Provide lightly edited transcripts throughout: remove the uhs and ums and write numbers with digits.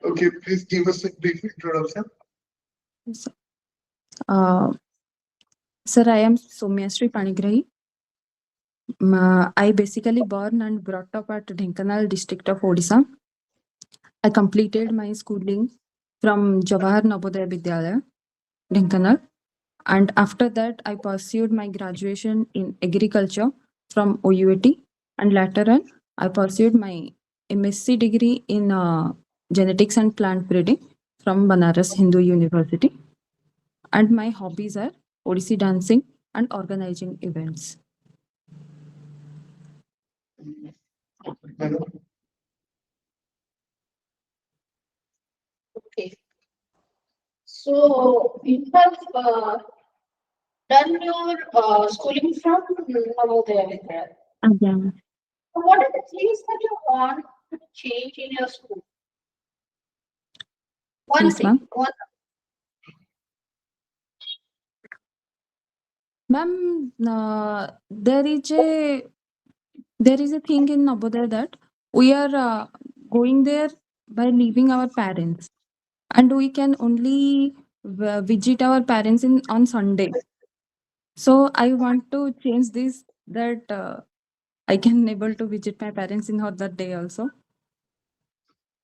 Okay, please give us a brief introduction. So, Uh, sir, I am Soumyashree Panigrahy. I basically born and brought up at Dhenkanal district of Odisha. I completed my schooling from Jawahar Navodaya Vidyalaya, Dhenkanal, and after that I pursued my graduation in agriculture from OUAT, and later on I pursued my MSc degree in genetics and plant breeding from Banaras Hindu University. And my hobbies are Odissi dancing and organizing events. Hello. Okay. So you have done your schooling from Navodaya Vidyalaya. Again. So what are the things that you want to change in your school? One Yes, thing. ma'am. Ma'am, there is a thing in Navodaya that we are going there by leaving our parents, and we can only visit our parents in on Sunday. So I want to change this that I can able to visit my parents in that day also,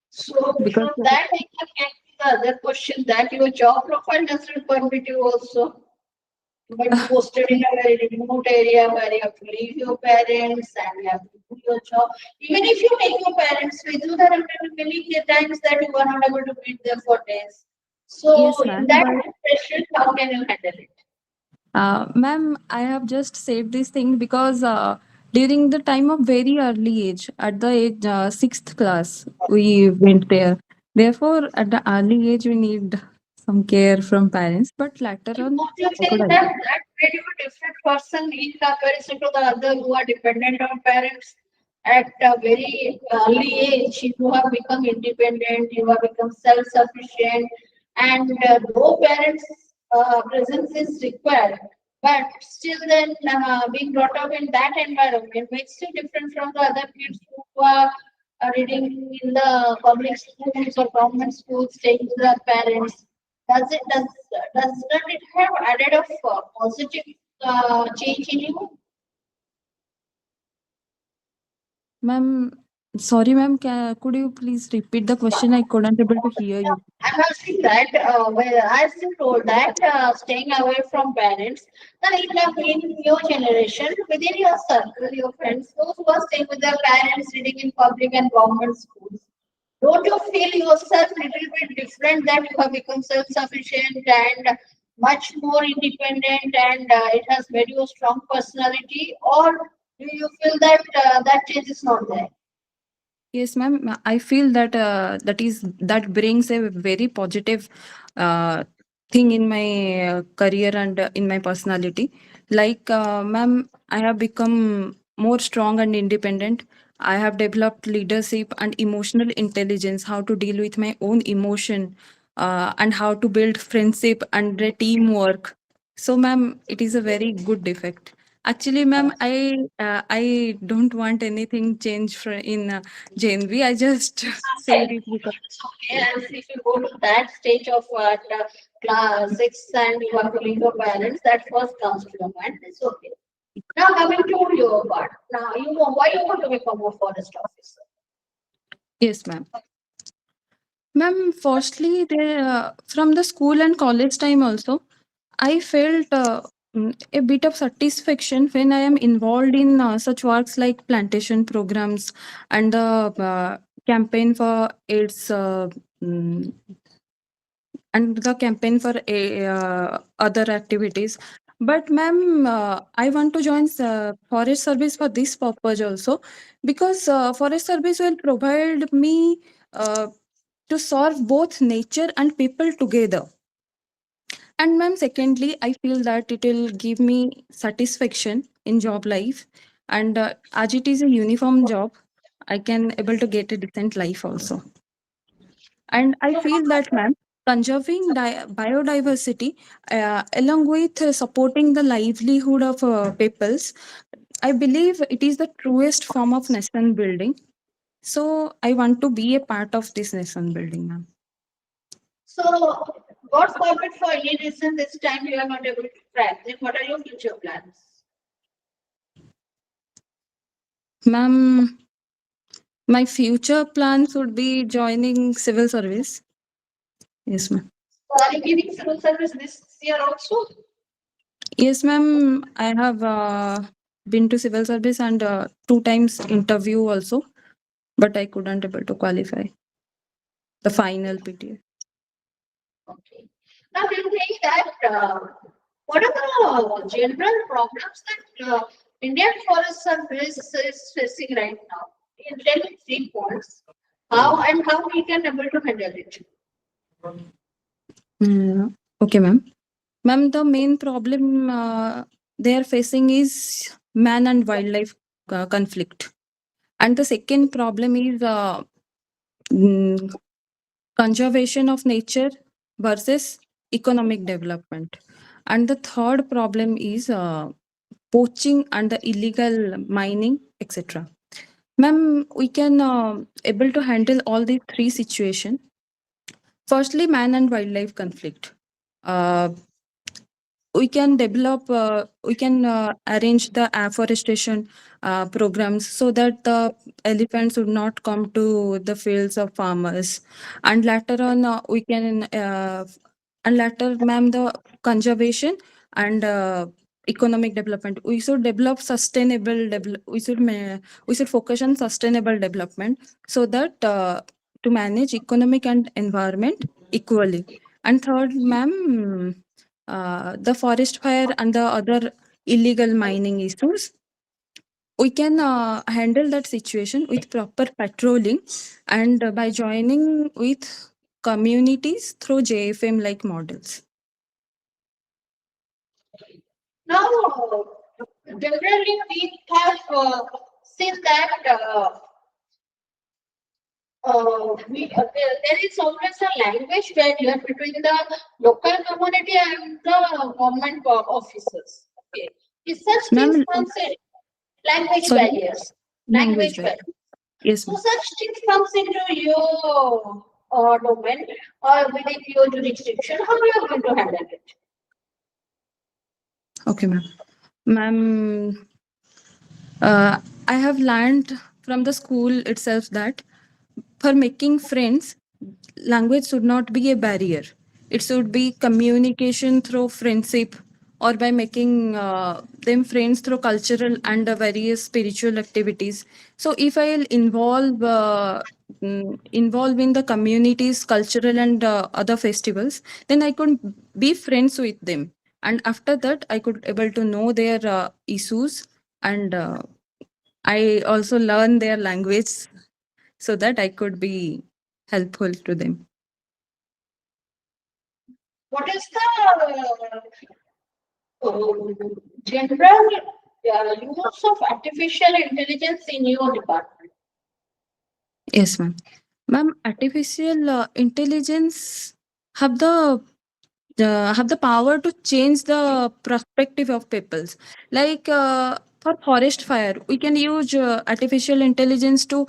So because from that I can get the other question that your job profile doesn't permit you also. But posted in a very remote area where you have to leave your parents and you have to do your job. Even if you take your parents with you, there are many times that you are not able to meet them for days. So yes, in ma'am. that But situation, how can you handle it? Ma'am, I have just said this thing because during the time of very early age, at the age sixth class, we went there. Therefore, at the early age, we need some care from parents. But later So on, don't you I could think that adapt. that made you a different person in comparison to the other who are dependent on parents at a very early age? You have become independent, you have become self-sufficient, and though parents' presence is required, but still then being brought up in that environment makes you different from the other kids who are reading in the public schools or government schools, staying with their parents. Does not it have added of positive change in you? Ma'am, sorry, ma'am. Could you please repeat the question? I couldn't able to hear you. I'm asking that I still told that staying away from parents, then it have been your generation within your circle, your friends, those who are staying with their parents, reading in public and government schools. Don't you feel yourself a little bit different that you have become self-sufficient and much more independent and it has made you a strong personality, or do you feel that that change is not there? Yes, ma'am. I feel that that brings a very positive uh, thing in my career and in my personality. Like, ma'am, I have become more strong and independent. I have developed leadership and emotional intelligence, how to deal with my own emotion, and how to build friendship and teamwork. So, ma'am, it is a very good defect. Actually, ma'am, I don't want anything change in Gen V. I just said Okay. it because It's okay. And if you go to that stage of class six and you are telling your parents, that first comes to your mind. It's okay. Now coming to your part. Now why you want to become a forest officer? yes, ma'am. Ma'am, firstly, from the school and college time also, I felt a bit of satisfaction when I am involved in such works like plantation programs and the campaign for AIDS mm, and the campaign for other activities. But ma'am, I want to join forest service for this purpose also, because forest service will provide me to serve both nature and people together. And ma'am, secondly, I feel that it will give me satisfaction in job life, and as it is a uniform job, I can able to get a decent life also. And I So feel that, ma'am, conserving biodiversity along with supporting the livelihood of peoples, I believe it is the truest form of nation building. So I want to be a part of this nation building, ma'am. So, God forbid for any reason this time you are not able to crack, then what are your future plans? Ma'am, my future plans would be joining civil service. Yes, ma'am. So, are you giving civil service this year also? Yes, ma'am. I have been to civil service and 2 times interview also, but I couldn't able to qualify the final PTA. Okay. Now, do you think that what are the general problems that Indian Forest Service is facing right now? In tell me 3 points. How and how we can able to handle it? Okay, ma'am. Ma'am, the main problem they are facing is man and wildlife conflict. And the second problem is mm, conservation of nature versus economic development. And the third problem is poaching and the illegal mining, etc. Ma'am, we can able to handle all these three situations. Firstly, man and wildlife conflict. Uh, we can arrange the afforestation programs so that the elephants would not come to the fields of farmers, and later on and later, ma'am, the conservation and economic development, we should develop we should focus on sustainable development so that to manage economic and environment equally. And third, ma'am, the forest fire and the other illegal mining issues, we can handle that situation with proper patrolling and by joining with communities through JFM like models. Now, generally, we have seen that there is always a language barrier between the local community and the government officers. Okay. Is such things Ma'am, comes in language sorry, barriers. language Language barrier. barriers. Yes, So ma'am. such things comes into your domain or within your jurisdiction. How are you going to handle it? Okay, ma'am. Ma'am, I have learned from the school itself that for making friends, language should not be a barrier. It should be communication through friendship or by making them friends through cultural and various spiritual activities. So if I'll involve in the community's cultural and other festivals, then I could be friends with them. And after that, I could able to know their issues, and I also learn their language so that I could be helpful to them. What is the general use of artificial intelligence in your department? Yes, ma'am. Ma'am, artificial intelligence have the power to change the perspective of peoples. Like for forest fire, we can use artificial intelligence to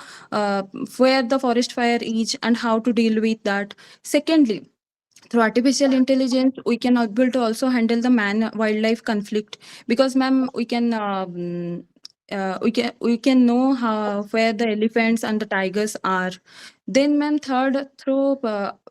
where the forest fire is and how to deal with that. Secondly, through artificial intelligence we can able to also handle the man wildlife conflict, because ma'am we can know how where the elephants and the tigers are. Then ma'am, third, through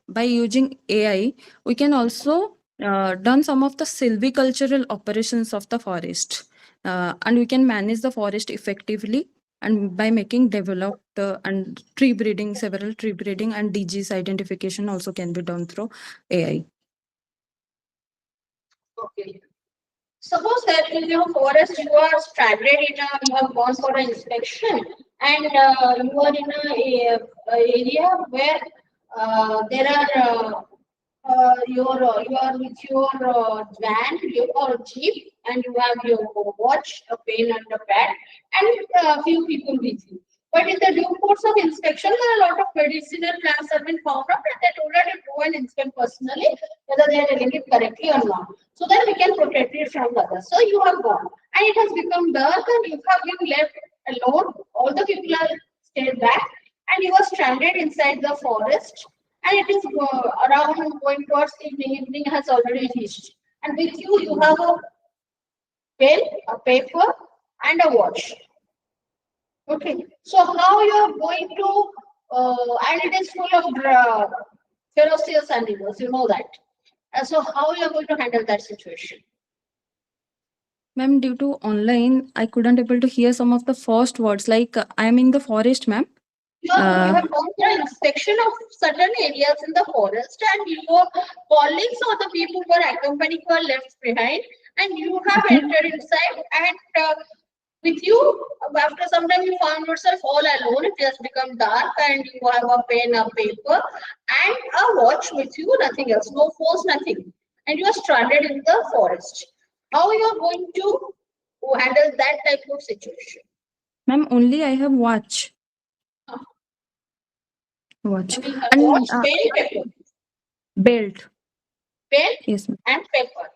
by using AI we can also done some of the silvicultural operations of the forest, and we can manage the forest effectively, and by making developed and tree breeding, several tree breeding and disease identification also can be done through AI. Okay. Suppose that in your forest you are stranded in a, you have gone for an inspection and you are in a area where there are you are with your van or jeep and you have your watch, a pen and a pad and a few people with you. But in the due course of inspection, there are a lot of medicinal plants have been found out and they told us to go and inspect personally whether they are telling it correctly or not. So that we can protect it from the others. So you have gone and it has become dark and you have been left alone. All the people are stayed back and you are stranded inside the forest, and it is around going towards evening. Evening has already reached, and with you, you have a pen, a paper, and a watch. Okay, so how you are going to, and it is full of ferocious animals, you know that. So how you are going to handle that situation? Ma'am, due to online, I couldn't able to hear some of the first words like I am in the forest, ma'am. You have gone for an inspection of certain areas in the forest, and your colleagues or the people who are accompanying you are left behind, and you have Okay. entered inside, and with you, after some time, you found yourself all alone. It has become dark, and you have a pen, a paper, and a watch with you, nothing else, no phones, nothing. And you are stranded in the forest. How you are going to handle that type of situation? Ma'am, only I have watch. Watch. You have And watch, pen, paper, belt. pen, Yes, ma'am. and paper.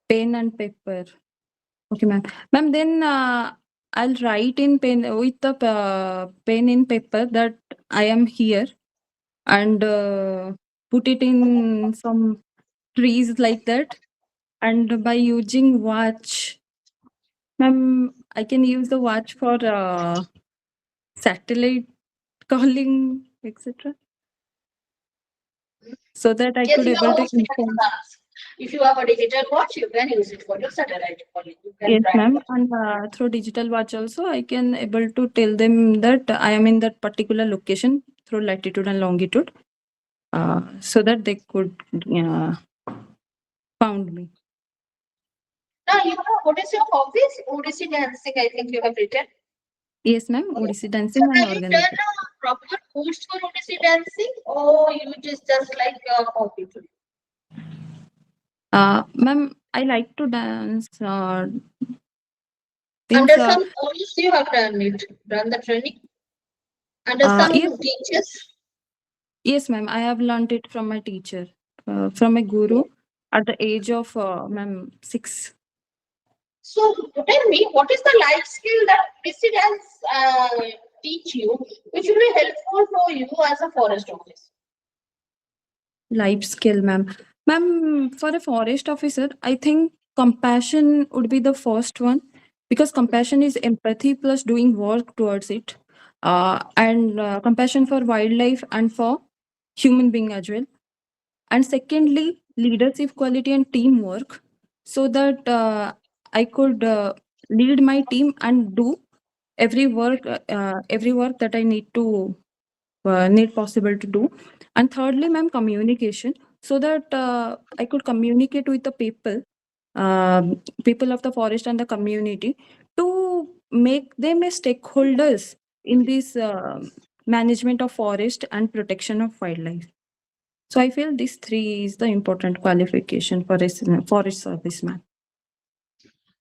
Pen and paper. Okay, ma'am. Ma'am, then I'll write in pen with the pen in paper that I am here and put it in some trees like that. And by using watch, ma'am, I can use the watch for satellite calling, etc. So that I Yes, could you are able to hosting a inform. class. If you have a digital watch, you can use it for your satellite calling. You can Yes, track ma'am. it. And through digital watch also, I can able to tell them that I am in that particular location through latitude and longitude, so that they could found me. Now, you know, what is your hobbies? Odissi dancing, I think you have written. Yes, ma'am. Okay. Odissi So, dancing and have you done organizing. a proper course for Odissi dancing, or you just like a hobby to you? Ma'am, I like to dance. Under Since some course, you have done the training. Under yes, some teachers. yes, ma'am. I have learned it from my teacher, from a guru, at the age of ma'am 6. So tell me, what is the life skill that Odissi dance teach you, which will be helpful for you as a forest officer? Life skill, ma'am. Ma'am, for a forest officer, I think compassion would be the first one because compassion is empathy plus doing work towards it. And compassion for wildlife and for human being as well. And secondly, leadership quality and teamwork so that I could lead my team and do every work that I need possible to do. And thirdly, ma'am, communication so that I could communicate with the people of the forest and the community to make them as stakeholders in this management of forest and protection of wildlife. So I feel these three is the important qualification for a forest service, ma'am.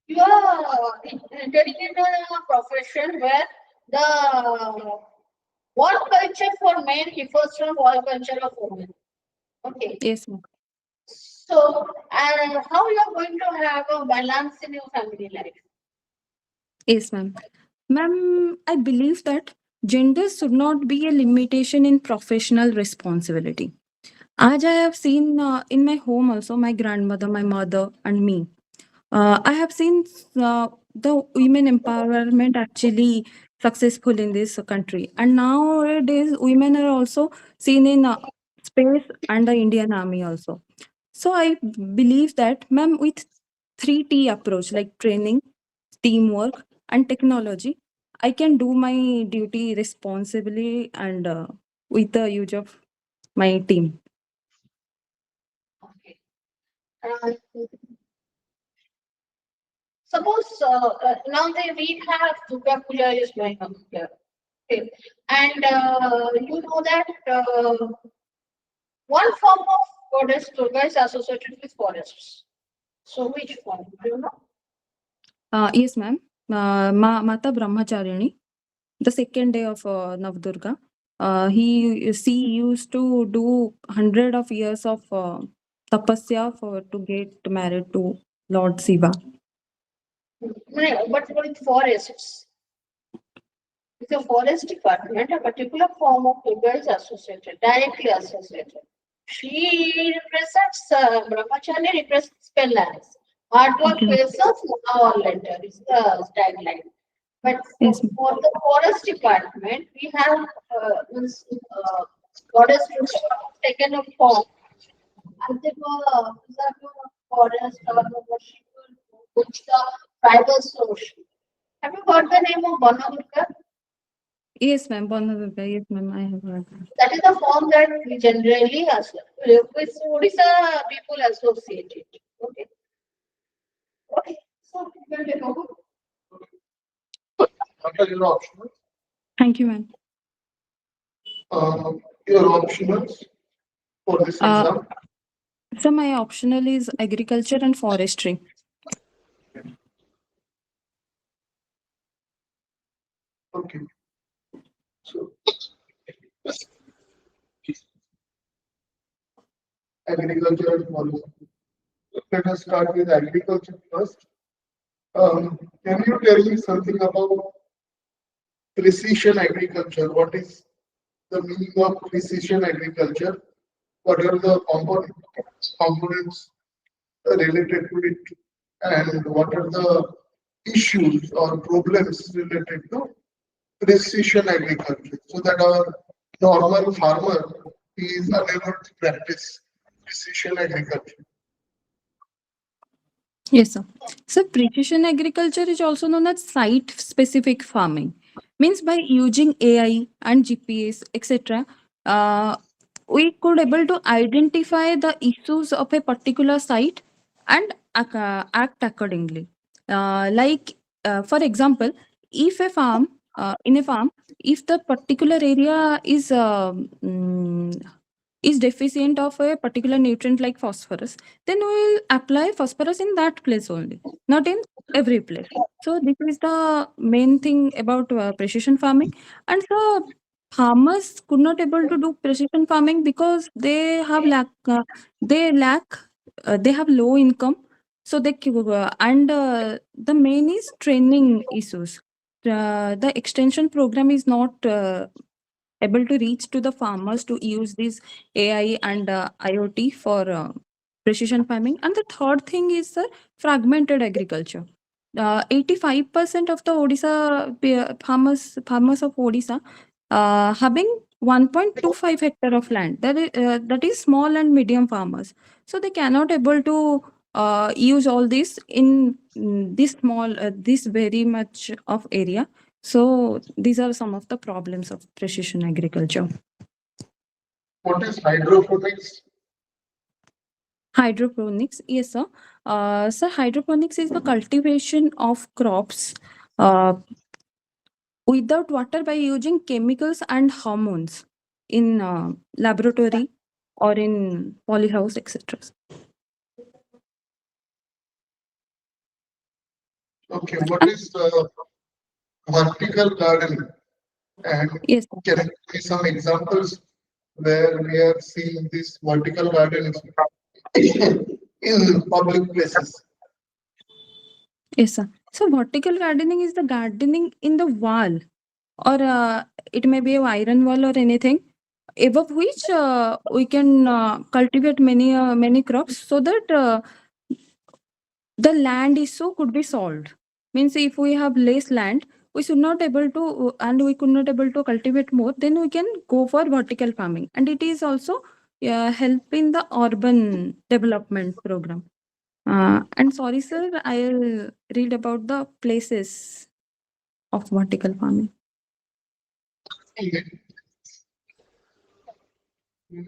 You are entering in a profession where the work culture for men differs from work culture of women. Okay. Yes, ma'am. So, and how you are going to have a balance in your family life? Yes, ma'am. Ma'am, I believe that gender should not be a limitation in professional responsibility. As I have seen in my home also, my grandmother, my mother, and me, I have seen the women empowerment actually successful in this country. And nowadays, women are also seen in space and the Indian Army also. So I believe that, ma'am, with 3T approach like training, teamwork, and technology, I can do my duty responsibly and with the use of my team. Okay. Uh, Suppose now we have Durga Puja is going on here. Okay. And you know that one form of goddess Durga is associated with forests. So which form? Do you know? Yes, ma'am. Mata Brahmacharini, the second day of Navdurga. She used to do 100 of years of tapasya for to get married to Lord Shiva. No, but with forests. With the forest department, a particular form of yoga is associated, directly associated. She represents, Brahmachari represents balance. Hard work Okay. pays off sooner or later is the tagline. But Yes, ma'am. for the forest department, we have goddess Ruchi taken a form. And they were forest or which the tribal source. Have you got the name of Banagurka? Yes, ma'am. Bonavika. Yes, ma'am. I have heard. That is the form that we generally with Odisha people associate it. Okay. Okay. So we will take over. What are your optionals? Thank you, ma'am. Your optionals for this Uh, exam. So my optional is agriculture and forestry. Okay. So agriculture and policy. Let us start with agriculture first. Can you tell me something about precision agriculture? What is the meaning of precision agriculture? What are the components related to it? And what are the issues or problems related to precision agriculture so that our normal farmer is unable to practice precision agriculture? Yes, sir. So precision agriculture is also known as site-specific farming. Means by using AI and GPS, etc., we could able to identify the issues of a particular site and act accordingly. For example, if a farm in a farm, if the particular area is deficient of a particular nutrient like phosphorus, then we will apply phosphorus in that place only, not in every place. So this is the main thing about precision farming. And so farmers could not able to do precision farming because they have low income. So the main is training issues. The extension program is not able to reach to the farmers to use this AI and IoT for precision farming. And the third thing is the fragmented agriculture. 85% of the farmers of Odisha having 1.25 hectare of land. That is small and medium farmers. So they cannot able to use all this in this very much of area. So these are some of the problems of precision agriculture. What is hydroponics? Hydroponics, yes, sir. So hydroponics is the cultivation of crops uh, without water by using chemicals and hormones in laboratory or in polyhouse, etc. Okay, what is vertical gardening? And Yes, sir. can you give me some examples where we are seeing this vertical gardening in public places? Yes, sir. So vertical gardening is the gardening in the wall, or it may be a iron wall or anything, above which we can cultivate many crops, so that the land issue could be solved. Means if we have less land, we should not able to and we could not able to cultivate more, then we can go for vertical farming, and it is also help in the urban development program. And sorry, sir, I'll read about the places of vertical farming.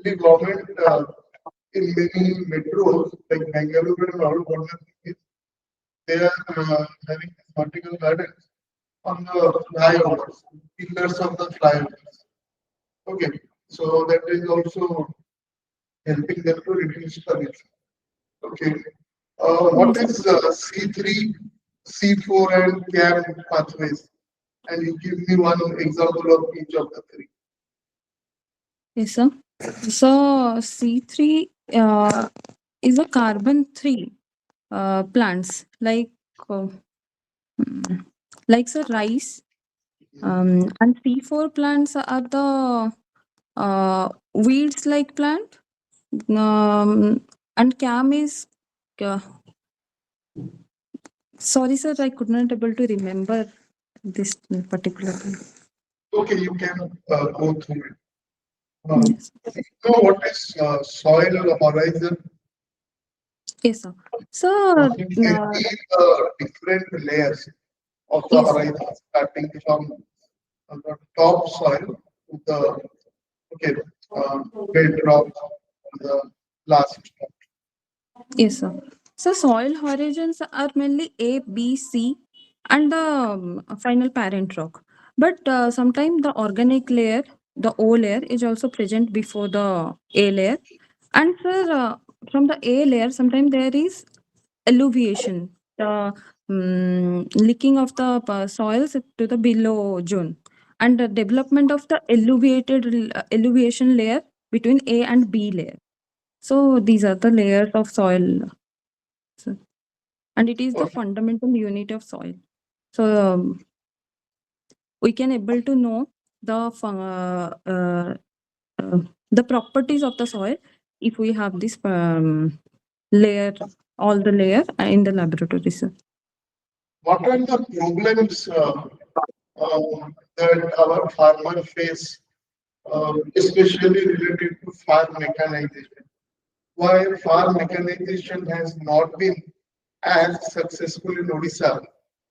The government in many metros like Bangalore and all, what they are having vertical gardens on the flyovers, pillars of the flyovers. Okay, so that is also helping them to reduce pollution. Okay, what Yes, is C3, C4, and CAM pathways? And you give me one example of each of the three. yes, sir. So C3 is a carbon 3 plants uh, like sir, rice, And C4 plants are the weeds like plant. And CAM is uh, sorry sir, I could not able to remember this particular thing. Okay, you can go through it. Yes. You know what is soil horizon? Yes, sir. So, You can see different layers of the yes, horizon, starting from the top soil to the okay bedrock to the last. yes, sir. So, soil horizons are mainly A, B, C, and the final parent rock. But sometimes the organic layer, the O layer, is also present before the A layer. And sir, from the A layer, sometimes there is alluviation, the leaking of the soils to the below zone, and the development of the alluviation layer between A and B layer. So these are the layers of soil, sir. And it is the Okay. fundamental unit of soil. So we can able to know uh, the properties of the soil if we have this layer, all the layer in the laboratory, sir. What are the problems that our farmer face, especially related to farm mechanization? Why farm mechanization has not been as successful in Odisha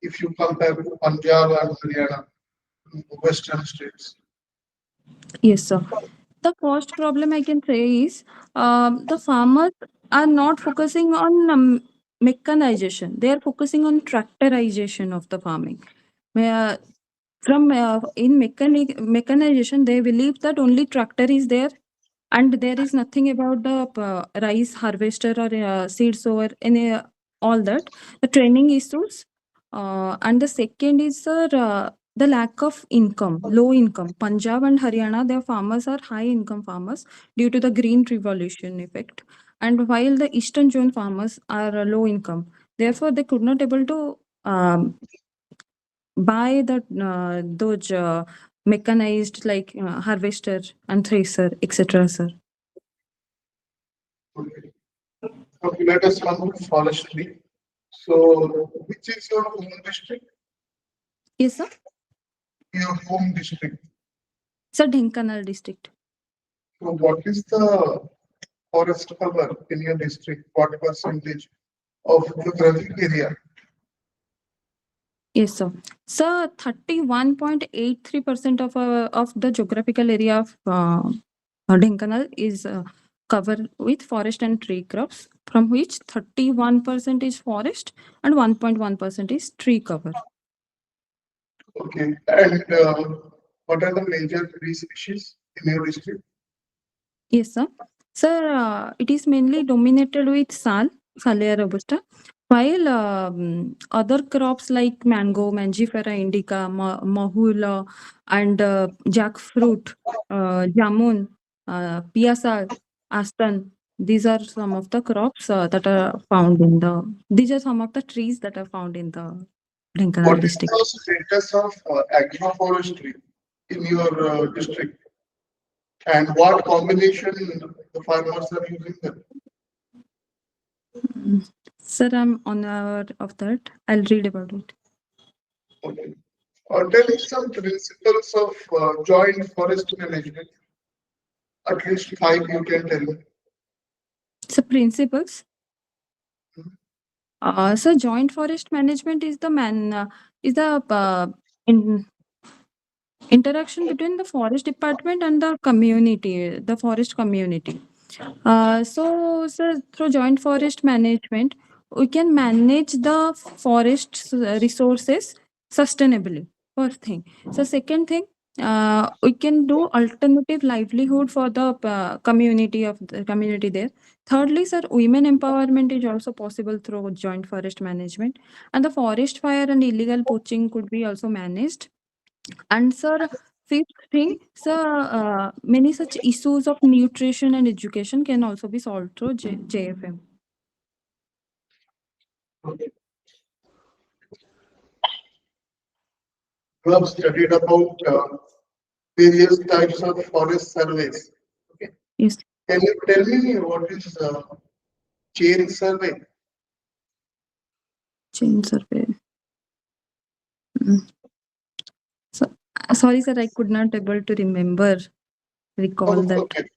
if you compare to Punjab and Haryana, western states? Yes, sir. The first problem I can say is the farmers are not focusing on mechanization. They are focusing on tractorization of the farming. Uh, from in mechanization, they believe that only tractor is there, and there is nothing about the rice harvester or seed sower, any all that. The training issues, and the second is the lack of income, low income. Punjab and Haryana, their farmers are high income farmers due to the green revolution effect, and while the eastern zone farmers are low income, therefore they could not able to buy the those mechanized like harvester and thresher, etc., sir. Okay. Okay, let us come to forestry. So, which is your home district? Yes, sir. Your home district. Sir, Dhenkanal district. So, what is the forest cover in your district? What percentage of geographic area? Yes, sir. So 31.83% of the geographical area of Dhenkanal is covered with forest and tree crops, from which 31% is forest and 1.1% is tree cover. Okay, and what are the major tree species in your district? Yes, sir. Sir, it is mainly dominated with Salvia robusta, while other crops like mango, Mangifera indica, mahula, and jackfruit, jamun, piasal, aston, these are some of the crops that are found in the. These are some of the trees that are found in the Dhenkanal What is district. the status of agroforestry in your district? And what combination the farmers are using them? Sir, I'm unaware of that. I'll read about it. Okay. Tell me some principles of joint forest management. At least five you can tell me. So principles. So joint forest management is the in interaction between the forest department and the community, the forest community. So through joint forest management, we can manage the forest resources sustainably. First thing. So second thing, we can do alternative livelihood for the community there. Thirdly, sir, women empowerment is also possible through joint forest management, and the forest fire and illegal poaching could be also managed. And sir, fifth thing, sir, many such issues of nutrition and education can also be solved through JFM. Okay. You have studied about various types of forest surveys. Okay. Yes. Can you tell me what is chain survey? Chain survey. Mm. So, sorry, sir, I could not able to recall that. Okay.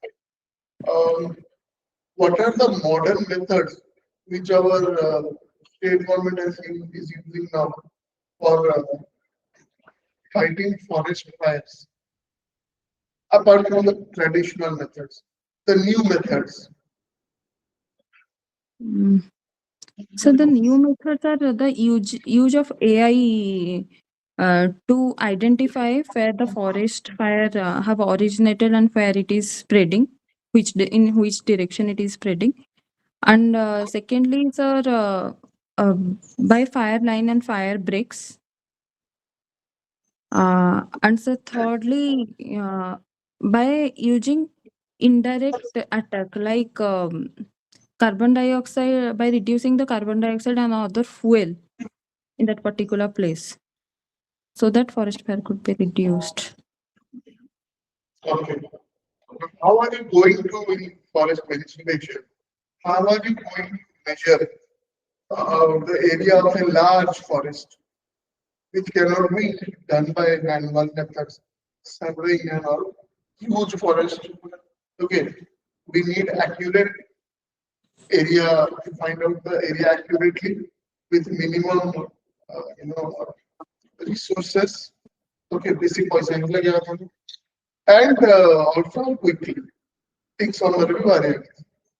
What are the modern methods which our state government is using now for fighting forest fires? Apart from the traditional methods, the new methods. Mm. So the new methods are the use of AI to identify where the forest fire have originated and where it is spreading, in which direction it is spreading. And secondly, sir, by fire line and fire breaks. And so thirdly, by using indirect attack like carbon dioxide, by reducing the carbon dioxide and other fuel in that particular place, so that forest fire could be reduced. Okay. How are you going to in forest management? How are you going to measure the area of a large forest, which cannot be done by manual methods, surveying and all, huge forest? Okay, we need accurate area to find out the area accurately with minimum, resources. Okay, basic points and also quickly. Things on the river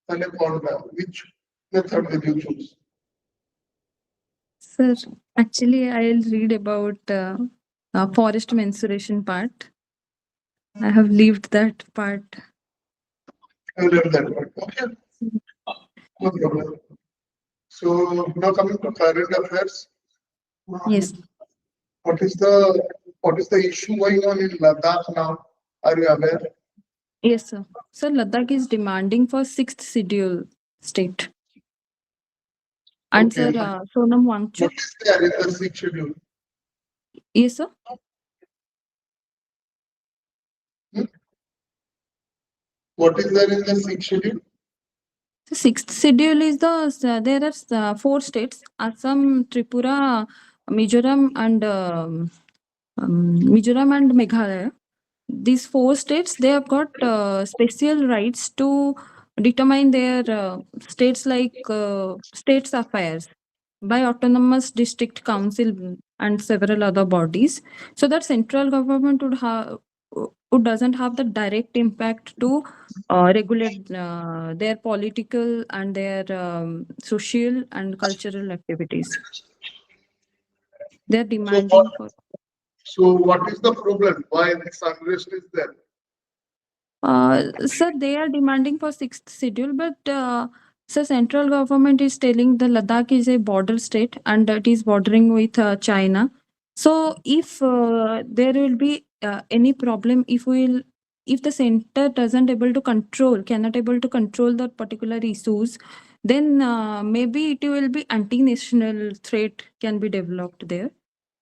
and upon which method will you choose? Sir, actually, I'll read about forest mensuration part. I have lived that part. I learned that one. Okay, no problem. So now coming to current affairs. Yes. What is the issue going on in Ladakh now? Are you aware? Yes, sir. So Ladakh is demanding for sixth schedule state. And Okay. sir, Sonam What Wangchuk. is there in the sixth schedule? Yes, sir. What is there in the sixth schedule? The sixth schedule is there are four states: Assam, Tripura, Mizoram, and Meghalaya. These four states, they have got special rights to determine their states like states affairs by autonomous district council and several other bodies, so that central government would doesn't have the direct impact to regulate their political and their social and cultural activities. They're demanding for. So what is the problem? Why this unrest is there? Sir, they are demanding for sixth schedule, but sir, central government is telling the Ladakh is a border state and it is bordering with China. So, if there will be any problem, if the center doesn't able to control, cannot able to control that particular issues, then maybe it will be anti-national threat can be developed there.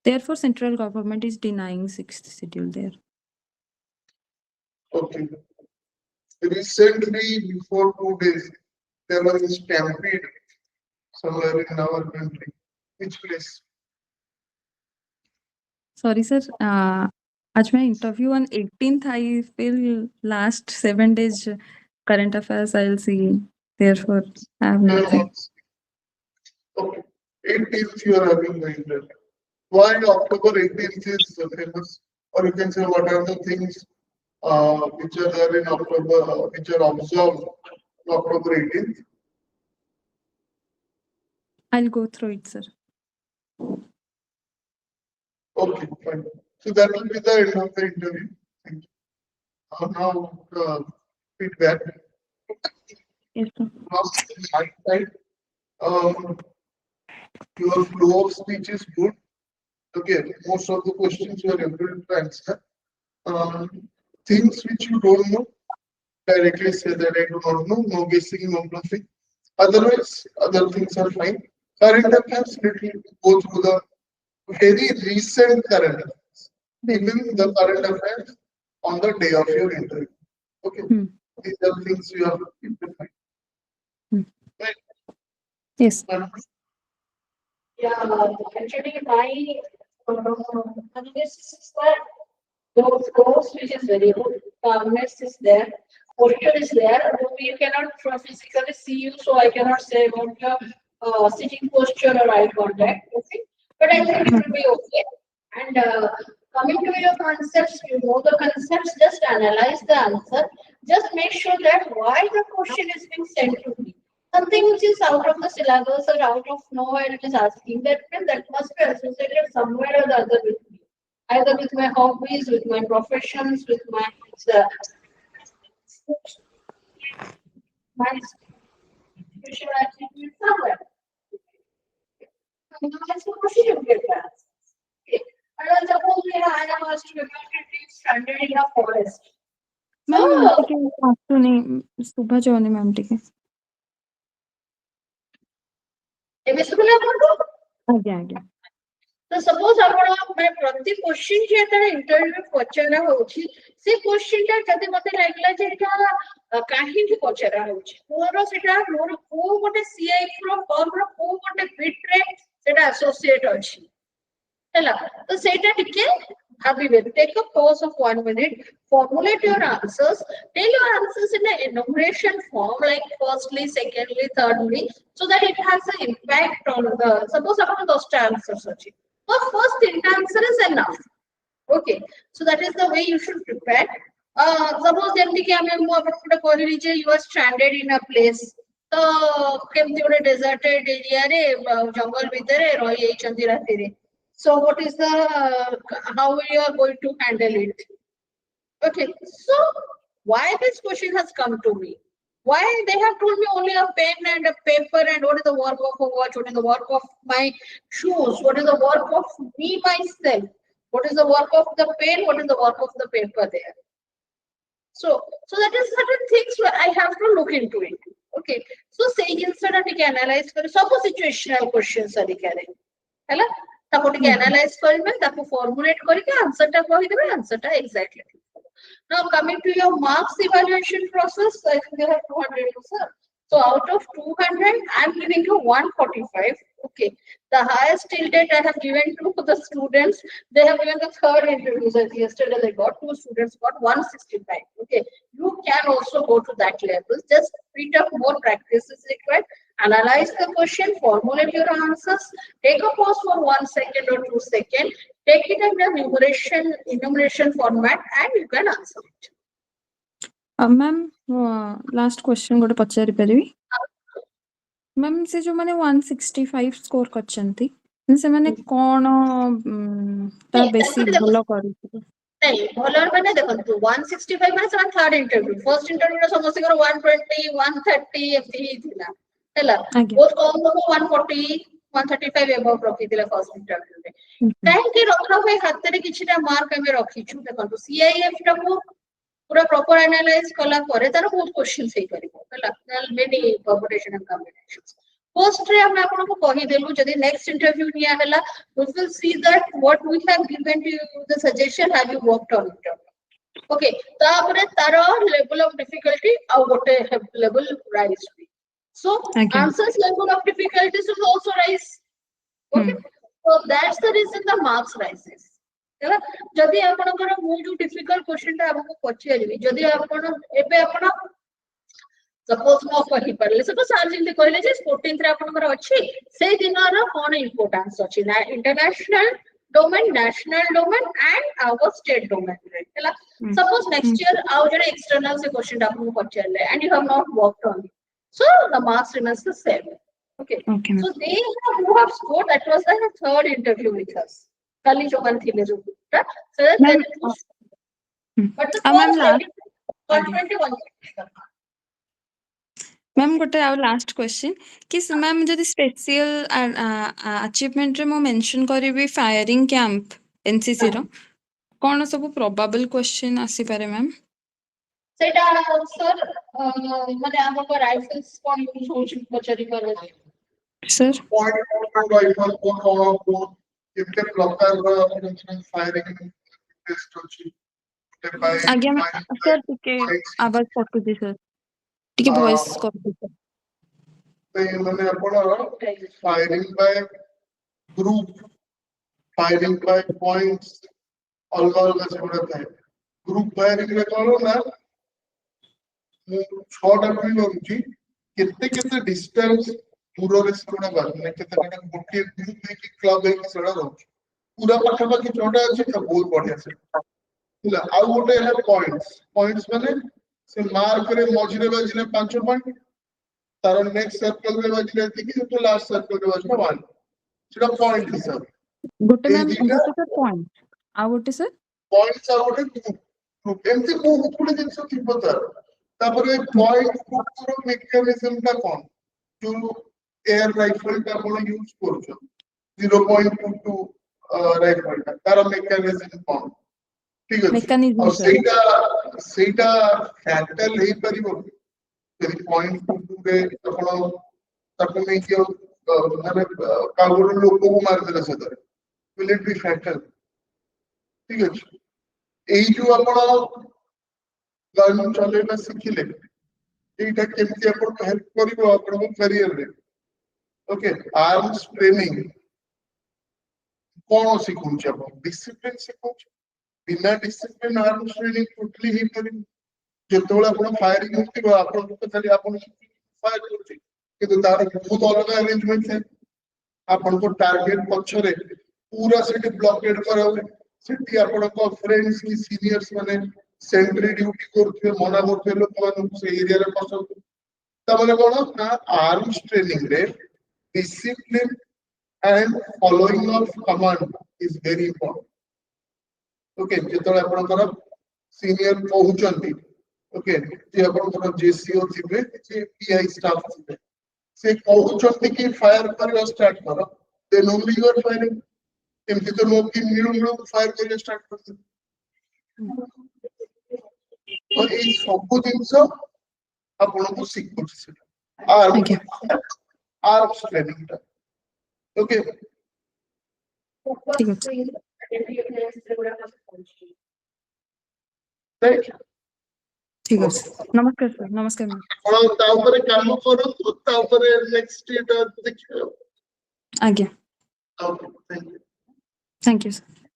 Therefore, central government is denying sixth schedule there. Okay. Recently, before 2 days, there was a stampede somewhere in our country. Which place? Sorry, sir. As my interview on 18th, I feel last 7 days current affairs I'll see. Therefore, I have nothing. Okay. 18th you are having the interview. Why October 18th is famous? Or you can say what are the things which are there in October, which are observed on October 18th? I'll go through it, sir. Okay, fine. So that will be the end of the interview. Thank you. Now, feedback. Yes, sir. From my side, your flow of speech is good. Okay, most of the questions you are able to answer. Things which you don't know, directly say that I do not know, no guessing, no bluffing. Otherwise, other things are fine. Current affairs, let me go through the very recent current affairs. even the current affairs on the day of your interview. Okay, these are things you have to keep in mind. Right. Yes. Yeah, actually, my analysis is that those which is very good. Calmness is there, posture is there. We cannot physically see you, so I cannot say about your sitting posture or eye contact. Okay, but I think it will be okay. And coming to your concepts, you know the concepts. Just analyze the answer. Just make sure that why the question is being sent to me. Something which is out of the syllabus or out of nowhere it is asking, that means that must be associated somewhere or the other with me. Either with my hobbies, with my professions, with my my special achievement somewhere. That's the question you get that. Okay. And then suppose I am asked to be stranded in a forest. Ma'am टिके आसुनी सुबह जाऊनी ma'am टिके ଏବେ ଶୁଭିଲା ଆପଣଙ୍କୁ? ଆଜ୍ଞା ଆଜ୍ଞା ତ suppose ଆପଣ ମାନେ ପ୍ରତି କ୍ୱେଶ୍ଚିନ୍ ଯେତେବେଳେ ଇଣ୍ଟରଭ୍ୟୁ ପଚରା ହଉଛି ସେ କ୍ୱେଶ୍ଚିନ୍ ଟା ଯଦି ମତେ ଲାଗିଲା ଯେ ଏଇଟା କାହିଁକି ପଚରା ହଉଛି ମୋର ସେଟା ମୋର କୋଉ ଗୋଟେ CIF ର ଫର୍ମ ର କୋଉ ଗୋଟେ ବିଟ୍ ରେ ସେଟା ଆସୋସିଏଟ ଅଛି ହେଲା ତ ସେଇଟା ଟିକେ ଭାବିବେ take a pause of 1 minute, formulate your answers, tell your answers in an enumeration form like firstly, secondly, thirdly, so that it has an impact on the suppose ଆପଣ 10ଟା answers ଅଛି the first 3ଟା answer is enough. Okay, so that is the way you should prepare. Suppose ଯେମିତି କି ଆମେ ମୁଁ ଆପଣଙ୍କୁ ଗୋଟେ କହିଲି ଯେ you are stranded in a place ତ କେମିତି ଗୋଟେ deserted area ରେ ଜଙ୍ଗଲ ଭିତରେ ରହିଯାଇଛନ୍ତି ରାତିରେ. So what is the how you are going to handle it? Okay, so why this question has come to me? Why they have told me only a pen and a paper and what is the work of a watch, what is the work of my shoes, what is the work of me myself, what is the work of the pen, what is the work of the paper there. So that is certain things where I have to look into it. Okay, so say instead of analyze for some situational questions are there. Hello? ताको टिके analyse करबे ताको formulate करके answer टा कहि देबे answer टा exactly now coming to your marks evaluation process I think you have 200 sir so out of 200 I am giving you 145 okay the highest till date I have given to the students they have given the third interviews yesterday they got 2 students got 165 okay you can also go to that level just read up more practice is required. Analyze the question, formulate your answers, take a pause for 1 second or 2 seconds, take it in the enumeration format and you can answer it. Ma'am last question गोटे पचारि परिबी ma'am से जो माने 165 score करछंती से माने कोन ता बेसी भलो करितबे नहीं भलो माने देखंतु 165 माने समान थर्ड इंटरव्यू फर्स्ट इंटरव्यू रो समस्त कर 120 130 एफी हिथिला हैला बहुत कम लोग 140 135 एबव रखिथिले फर्स्ट इंटरव्यू रे काहे कि रखा होय हाथ रे किछटा मार्क हमें रखिछु देखंतु CIF टा को पूरा प्रॉपर एनालाइज कला करे तार बहुत क्वेश्चंस हे करिवो हैला many competition and combinations post रे हम आपन को कहि देलु जदी नेक्स्ट इंटरव्यू निया हैला we will see that what we have given to you the suggestion have you worked on it okay तापरे तार level of difficulty आ गोटे level rise so answers level of difficulty should also rise okay so that's the reason the marks rises हैला जदी आपनकर मु जो difficult question ता आपको पछियाली जदी आपन एबे आपन सपोज मो कहि परले सपोज सर जिंदे कहले जे 14th रे आपनकर अछि से दिनर कोन इंपोर्टेंस अछि ना international domain national domain and our state domain रे हैला सपोज नेक्स्ट ईयर आउ जने एक्सटर्नल से क्वेश्चन आपको पछियाले and you have not worked on it so the marks remains the same okay so they who have scored that was the third interview with us kali jo man thile jo so that but the first 21 ma'am गोटे आ last question कि ma'am जदी special achievement रे मो mention करबी firing camp NCC रो कोन सब probable question आसी पारे ma'am सेटा सर माने हमको राइफल्स कोन यूज होछ पचरी पर सर पॉइंट राइफल को कितने प्रकार का फायरिंग टेस्ट अछि बाय आज्ञा सर टिके आवाज कटुची सर टिके वॉइस कटुची माने आपण firing by group firing by points अलग अलग सेगुड़ा थाए ग्रुप फायरिंग रे कौन ना मु 6टा गुली मारुची केते केते डिस्टेंस दूर रे सेगुड़ा मारने केते केते गोटे ग्रुप में कि क्लब है कि सेड़ा रहउची पूरा पाखा पाखी 6टा अछि त बहुत बढ़िया से होला आ गोटे है पॉइंट्स माने से मार्क रे मझिरे बाजिले 5 पॉइंट तार नेक्स्ट सर्कल रे बाजिले कि तो लास्ट सर्कल रे बाजिले 1 सेड़ा पॉइंट हिसाब गोटे ए मैम दिटा गोटे सर पॉइंट आ गोटे सर पॉइंट्स आ गोटे ग्रुप एमती बहुत गुडे जिनस थिबो तार तापर पॉइंट ग्रुप रो मेकानिज्म ता कोन जो एयर राइफल का आपण यूज करछो 0.22 राइफल का तार मेकानिज्म कोन ठीक अछि मेकानिज्म और सर सेटा फैक्टर हे परिबो यदि पॉइंट 22 रे आपण ताको नै कि माने कागोर लोक को मार देला सदर विल इट बी फैक्टर ठीक अछि एई जो आपण गन चलेना सिखिले एटा केमति आपण हेल्प करिवो आपण करियर रे ओके आर्म्स ट्रेनिंग कोन सिखुछ आपण डिसिप्लिन सिखुछ बिना डिसिप्लिन आर्म्स ट्रेनिंग टोटली ही करि जेतोला आपण फायरिंग होतिबो आपण तो खाली आपण फायर करछि किंतु तार बहुत अलग अरेंजमेंट है आपण को टारगेट पछरे पूरा सेट ब्लॉकेड कराउ सेठी आपण को फ्रेंड्स की सीनियर्स माने सेंट्री ड्यूटी करथि मना करथि लोक मान से एरिया रे पसंद तबले कोन ना आर्म्स ट्रेनिंग रे discipline and following of command is very important okay जेतोला आपण कर सीनियर पहुचंती ओके जे आपण कर जेसीओ थिबे जे पीआई स्टाफ थिबे से पहुचंती कि फायर कर स्टार्ट करो then only you are firing एमती तो लोग की मिलु मिलु फायर कर स्टार्ट करते और ये सब जिंस आपण को सिखुछ से आर्म्स ट्रेनिंग ओके ठीक अछि राइट ठीक अछि नमस्कार सर नमस्कार मैम और ता ऊपर काम करो ता ऊपर नेक्स्ट डेट देखियो आज्ञा okay thank you thank you sir